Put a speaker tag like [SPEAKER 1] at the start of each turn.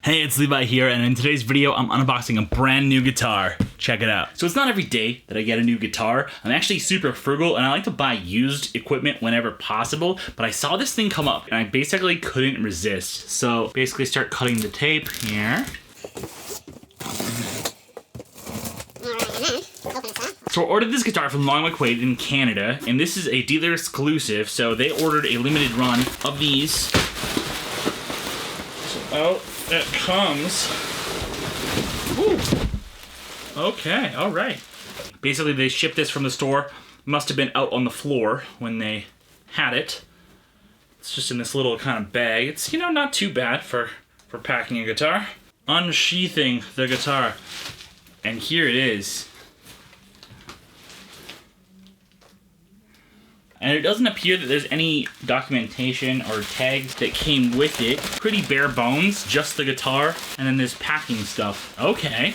[SPEAKER 1] Hey, it's Levi here, and in today's video, I'm unboxing a brand new guitar. Check it out. So it's not every day that I get a new guitar. I'm actually super frugal, and I like to buy used equipment whenever possible, but I saw this thing come up, and I basically couldn't resist. So basically start cutting the tape here. So I ordered this guitar from Long McQuade in Canada, and this is a dealer exclusive, so they ordered a limited run of these. So out it comes. Ooh. Okay, all right. Basically, they shipped this from the store. Must have been out on the floor when they had it. It's just in this little kind of bag. It's, you know, not too bad for packing a guitar. Unsheathing the guitar. And here it is. And it doesn't appear that there's any documentation or tags that came with it. Pretty bare bones, just the guitar, and then there's packing stuff. Okay.